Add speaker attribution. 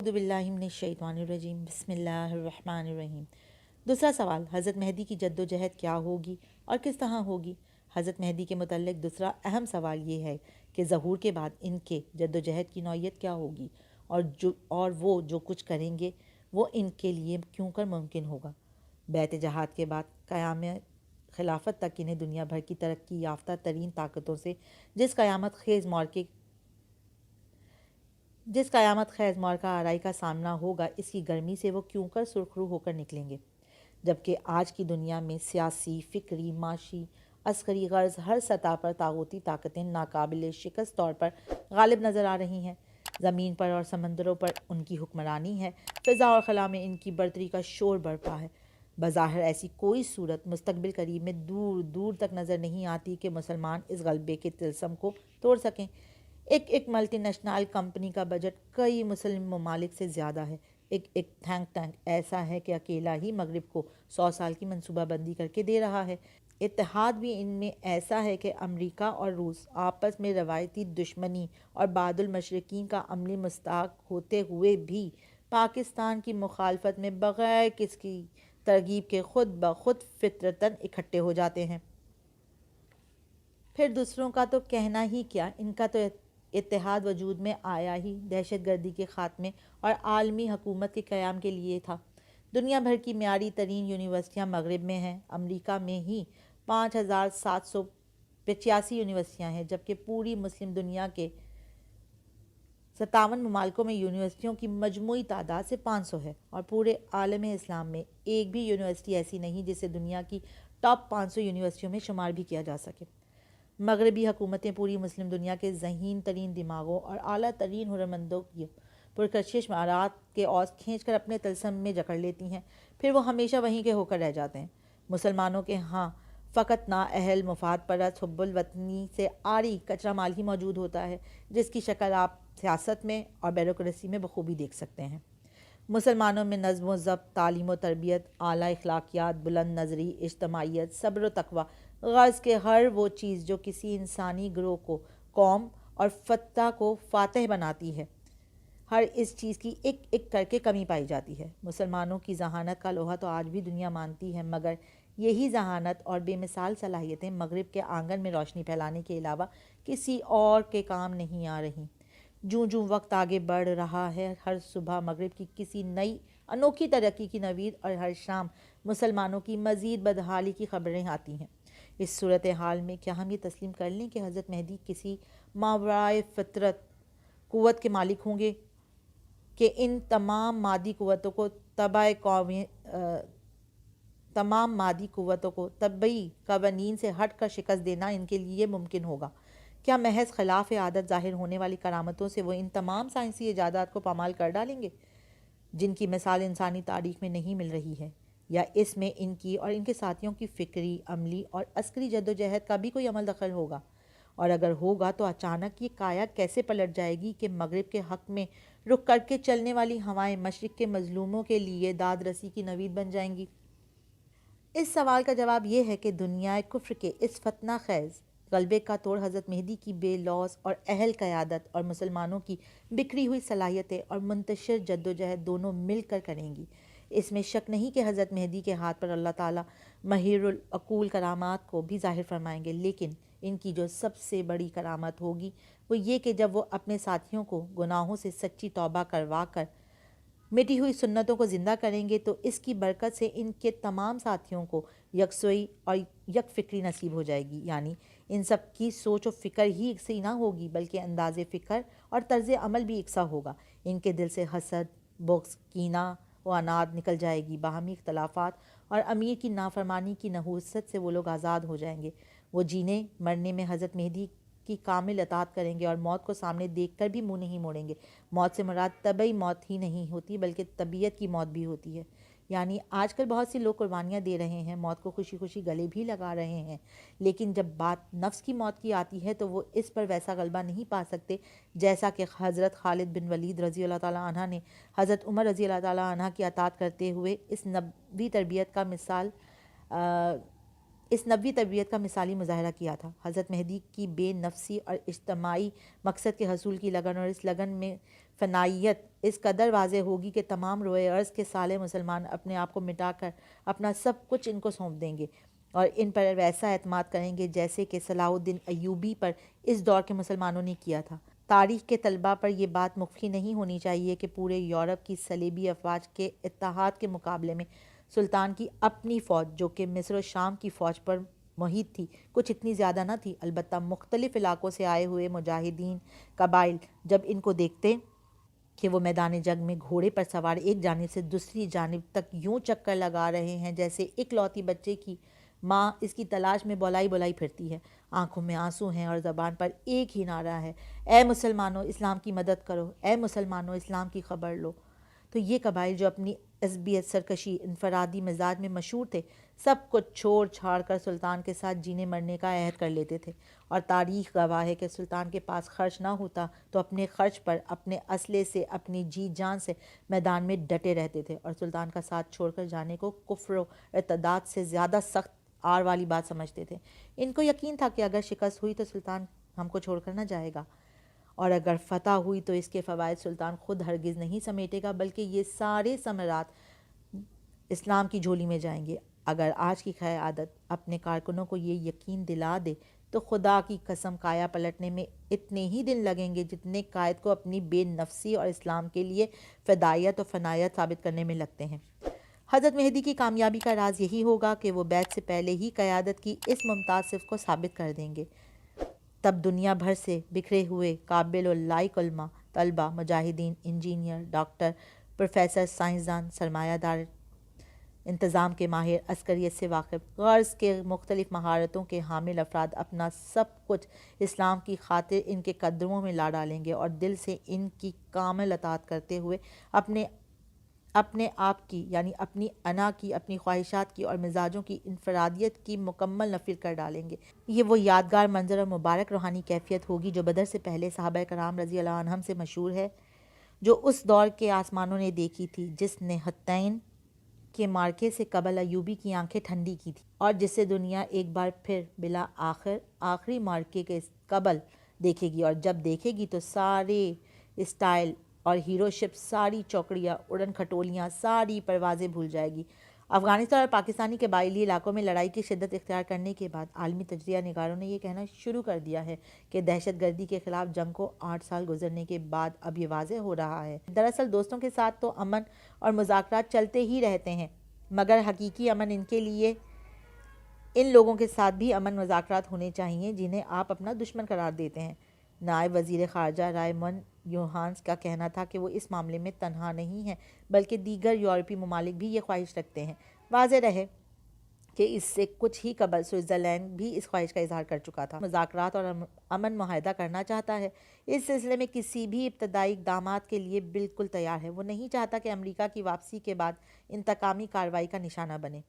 Speaker 1: اعوذ باللہ من الشیطان الرجیم، بسم اللہ الرحمن الرحیم۔ دوسرا سوال، حضرت مہدی کی جد و جہد کیا ہوگی اور کس طرح ہوگی؟ حضرت مہدی کے متعلق دوسرا اہم سوال یہ ہے کہ ظہور کے بعد ان کے جد و جہد کی نوعیت کیا ہوگی اور وہ جو کچھ کریں گے وہ ان کے لیے کیوں کر ممکن ہوگا۔ بیعت جہاد کے بعد قیام خلافت تک انہیں دنیا بھر کی ترقی یافتہ ترین طاقتوں سے جس قیامت خیز مارکہ آرائی کا سامنا ہوگا، اس کی گرمی سے وہ کیوں کر سرخرو ہو کر نکلیں گے، جبکہ آج کی دنیا میں سیاسی، فکری، معاشی، عسکری غرض ہر سطح پر طاغوتی طاقتیں ناقابل شکست طور پر غالب نظر آ رہی ہیں۔ زمین پر اور سمندروں پر ان کی حکمرانی ہے، فضا اور خلا میں ان کی برتری کا شور برپا ہے۔ بظاہر ایسی کوئی صورت مستقبل قریب میں دور دور تک نظر نہیں آتی کہ مسلمان اس غلبے کے طلسم کو توڑ سکیں۔ ایک ملٹی نیشنل کمپنی کا بجٹ کئی مسلم ممالک سے زیادہ ہے۔ ایک تھینک ٹینک ایسا ہے کہ اکیلا ہی مغرب کو 100 سال کی منصوبہ بندی کر کے دے رہا ہے۔ اتحاد بھی ان میں ایسا ہے کہ امریکہ اور روس آپس میں روایتی دشمنی اور بعد المشرقین کا عملی مستحق ہوتے ہوئے بھی پاکستان کی مخالفت میں بغیر کسی ترغیب کے خود بخود فطرتاً اکٹھے ہو جاتے ہیں۔ پھر دوسروں کا تو کہنا ہی کیا، ان کا تو اتحاد وجود میں آیا ہی دہشت گردی کے خاتمے اور عالمی حکومت کے قیام کے لیے تھا۔ دنیا بھر کی معیاری ترین یونیورسٹیاں مغرب میں ہیں۔ امریکہ میں ہی 5785 یونیورسٹیاں ہیں، جبکہ پوری مسلم دنیا کے 57 ممالکوں میں یونیورسٹیوں کی مجموعی تعداد سے 500 ہے، اور پورے عالم اسلام میں ایک بھی یونیورسٹی ایسی نہیں جسے دنیا کی ٹاپ 500 یونیورسٹیوں میں شمار بھی کیا جا سکے۔ مغربی حکومتیں پوری مسلم دنیا کے ذہین ترین دماغوں اور اعلیٰ ترین ہنرمندوں کی پرکشش معارات کے اوز کھینچ کر اپنے طلسم میں جکڑ لیتی ہیں، پھر وہ ہمیشہ وہیں کے ہو کر رہ جاتے ہیں۔ مسلمانوں کے ہاں فقط نااہل مفاد پرست حب الوطنی سے عاری کچرا مال ہی موجود ہوتا ہے، جس کی شکل آپ سیاست میں اور بیوروکریسی میں بخوبی دیکھ سکتے ہیں۔ مسلمانوں میں نظم و ضبط، تعلیم و تربیت، اعلیٰ اخلاقیات، بلند نظری، اجتماعیت، صبر و تقویٰ، غرض کے ہر وہ چیز جو کسی انسانی گروہ کو، قوم اور خطہ کو فاتح بناتی ہے، ہر اس چیز کی ایک کر کے کمی پائی جاتی ہے۔ مسلمانوں کی ذہانت کا لوہا تو آج بھی دنیا مانتی ہے، مگر یہی ذہانت اور بے مثال صلاحیتیں مغرب کے آنگن میں روشنی پھیلانے کے علاوہ کسی اور کے کام نہیں آ رہیں۔ جوں وقت آگے بڑھ رہا ہے، ہر صبح مغرب کی کسی نئی انوکھی ترقی کی نوید اور ہر شام مسلمانوں کی مزید بدحالی کی خبریں آتی ہیں۔ اس صورتحال میں کیا ہم یہ تسلیم کر لیں کہ حضرت مہدی کسی ماورائے فطرت قوت کے مالک ہوں گے کہ ان تمام مادی قوتوں کو طبعی قوانین سے ہٹ کر شکست دینا ان کے لیے ممکن ہوگا؟ کیا محض خلاف عادت ظاہر ہونے والی کرامتوں سے وہ ان تمام سائنسی ایجادات کو پامال کر ڈالیں گے جن کی مثال انسانی تاریخ میں نہیں مل رہی ہے؟ یا اس میں ان کی اور ان کے ساتھیوں کی فکری، عملی اور عسکری جد و جہد کا بھی کوئی عمل دخل ہوگا؟ اور اگر ہوگا تو اچانک یہ کایا کیسے پلٹ جائے گی کہ مغرب کے حق میں رخ کر کے چلنے والی ہوائیں مشرق کے مظلوموں کے لیے داد رسی کی نوید بن جائیں گی؟ اس سوال کا جواب یہ ہے کہ دنیا کفر کے اس فتنہ خیز غلبے کا توڑ حضرت مہدی کی بے لوث اور اہل قیادت اور مسلمانوں کی بکھری ہوئی صلاحیتیں اور منتشر جد و جہد دونوں مل کر کریں گی۔ اس میں شک نہیں کہ حضرت مہدی کے ہاتھ پر اللہ تعالیٰ مہیر العقول کرامات کو بھی ظاہر فرمائیں گے، لیکن ان کی جو سب سے بڑی کرامت ہوگی وہ یہ کہ جب وہ اپنے ساتھیوں کو گناہوں سے سچی توبہ کروا کر مٹی ہوئی سنتوں کو زندہ کریں گے تو اس کی برکت سے ان کے تمام ساتھیوں کو یکسوئی اور یک فکری نصیب ہو جائے گی، یعنی ان سب کی سوچ و فکر ہی یکساں نہ ہوگی بلکہ انداز فکر اور طرز عمل بھی یکساں ہوگا۔ ان کے دل سے حسد، بغض، کینہ و عناد نکل جائے گی، باہمی اختلافات اور امیر کی نافرمانی کی نحوست سے وہ لوگ آزاد ہو جائیں گے۔ وہ جینے مرنے میں حضرت مہدی کی کامل اطاعت کریں گے اور موت کو سامنے دیکھ کر بھی منہ نہیں موڑیں گے۔ موت سے مراد طبعی موت ہی نہیں ہوتی بلکہ طبیعت کی موت بھی ہوتی ہے، یعنی آج کل بہت سی لوگ قربانیاں دے رہے ہیں، موت کو خوشی خوشی گلے بھی لگا رہے ہیں، لیکن جب بات نفس کی موت کی آتی ہے تو وہ اس پر ویسا غلبہ نہیں پا سکتے جیسا کہ حضرت خالد بن ولید رضی اللہ تعالیٰ عنہ نے حضرت عمر رضی اللہ تعالیٰ عنہ کی اطاعت کرتے ہوئے اس نبوی تربیت کا مثالی مظاہرہ کیا تھا۔ حضرت مہدی کی بے نفسی اور اجتماعی مقصد کے حصول کی لگن اور اس لگن میں فنائیت اس قدر واضح ہوگی کہ تمام روئے ارض کے صالح مسلمان اپنے آپ کو مٹا کر اپنا سب کچھ ان کو سونپ دیں گے اور ان پر ویسا اعتماد کریں گے جیسے کہ صلاح الدین ایوبی پر اس دور کے مسلمانوں نے کیا تھا۔ تاریخ کے طلباء پر یہ بات مخفی نہیں ہونی چاہیے کہ پورے یورپ کی صلیبی افواج کے اتحاد کے مقابلے میں سلطان کی اپنی فوج، جو کہ مصر و شام کی فوج پر محیط تھی، کچھ اتنی زیادہ نہ تھی۔ البتہ مختلف علاقوں سے آئے ہوئے مجاہدین قبائل جب ان کو دیکھتے کہ وہ میدان جنگ میں گھوڑے پر سوار ایک جانب سے دوسری جانب تک یوں چکر لگا رہے ہیں جیسے اکلوتی بچے کی ماں اس کی تلاش میں بولائی بولائی پھرتی ہے، آنکھوں میں آنسو ہیں اور زبان پر ایک ہی نعرہ ہے، اے مسلمانوں اسلام کی مدد کرو، اے مسلمانوں اسلام کی خبر لو۔ تو یہ قبائل جو اپنی عصبیت، سرکشی، انفرادی مزاج میں مشہور تھے، سب کچھ چھوڑ چھاڑ کر سلطان کے ساتھ جینے مرنے کا عہد کر لیتے تھے، اور تاریخ گواہ ہے کہ سلطان کے پاس خرچ نہ ہوتا تو اپنے خرچ پر اپنے اسلحے سے، اپنی جی جان سے میدان میں ڈٹے رہتے تھے، اور سلطان کا ساتھ چھوڑ کر جانے کو کفر و ارتداد سے زیادہ سخت آر والی بات سمجھتے تھے۔ ان کو یقین تھا کہ اگر شکست ہوئی تو سلطان ہم کو چھوڑ کر نہ جائے گا، اور اگر فتح ہوئی تو اس کے فوائد سلطان خود ہرگز نہیں سمیٹے گا، بلکہ یہ سارے ثمرات اسلام کی جھولی میں جائیں گے۔ اگر آج کی قیادت اپنے کارکنوں کو یہ یقین دلا دے تو خدا کی قسم کایا پلٹنے میں اتنے ہی دن لگیں گے جتنے قائد کو اپنی بے نفسی اور اسلام کے لیے فدائیت و فنائیت ثابت کرنے میں لگتے ہیں۔ حضرت مہدی کی کامیابی کا راز یہی ہوگا کہ وہ بیعت سے پہلے ہی قیادت کی اس ممتاز صفت کو ثابت کر دیں گے۔ تب دنیا بھر سے بکھرے ہوئے قابل و لائق علماء، طلباء، مجاہدین، انجینئر، ڈاکٹر، پروفیسر، سائنسدان، سرمایہ دار، انتظام کے ماہر، عسکریت سے واقف، غرض کے مختلف مہارتوں کے حامل افراد اپنا سب کچھ اسلام کی خاطر ان کے قدموں میں لا ڈالیں گے، اور دل سے ان کی کامل اطاعت کرتے ہوئے اپنے آپ کی، یعنی اپنی انا کی، اپنی خواہشات کی اور مزاجوں کی انفرادیت کی مکمل نفی کر ڈالیں گے۔ یہ وہ یادگار منظر اور مبارک روحانی کیفیت ہوگی جو بدر سے پہلے صحابہ کرام رضی اللہ عنہم سے مشہور ہے، جو اس دور کے آسمانوں نے دیکھی تھی، جس نے حطین کے مارکے سے قبل ایوبی کی آنکھیں ٹھنڈی کی تھی، اور جسے دنیا ایک بار پھر بلا آخر آخری مارکے کے قبل دیکھے گی، اور جب دیکھے گی تو سارے اسٹائل اور ہیرو شپ، ساری چوکڑیاں، اڑن کھٹولیاں، ساری پروازیں بھول جائے گی۔ افغانستان اور پاکستانی قبائلی علاقوں میں لڑائی کی شدت اختیار کرنے کے بعد عالمی تجزیہ نگاروں نے یہ کہنا شروع کر دیا ہے کہ دہشت گردی کے خلاف جنگ کو 8 سال گزرنے کے بعد اب یہ واضح ہو رہا ہے۔ دراصل دوستوں کے ساتھ تو امن اور مذاکرات چلتے ہی رہتے ہیں، مگر حقیقی امن ان کے لیے ان لوگوں کے ساتھ بھی امن مذاکرات ہونے چاہیے جنہیں آپ اپنا دشمن قرار دیتے ہیں۔ نائب وزیر خارجہ رائمنڈ یوہانس کا کہنا تھا کہ وہ اس معاملے میں تنہا نہیں ہیں، بلکہ دیگر یورپی ممالک بھی یہ خواہش رکھتے ہیں۔ واضح رہے کہ اس سے کچھ ہی قبل سوئٹزرلینڈ بھی اس خواہش کا اظہار کر چکا تھا، مذاکرات اور امن معاہدہ کرنا چاہتا ہے، اس سلسلے میں کسی بھی ابتدائی اقدامات کے لیے بالکل تیار ہے۔ وہ نہیں چاہتا کہ امریکہ کی واپسی کے بعد انتقامی کارروائی کا نشانہ بنے۔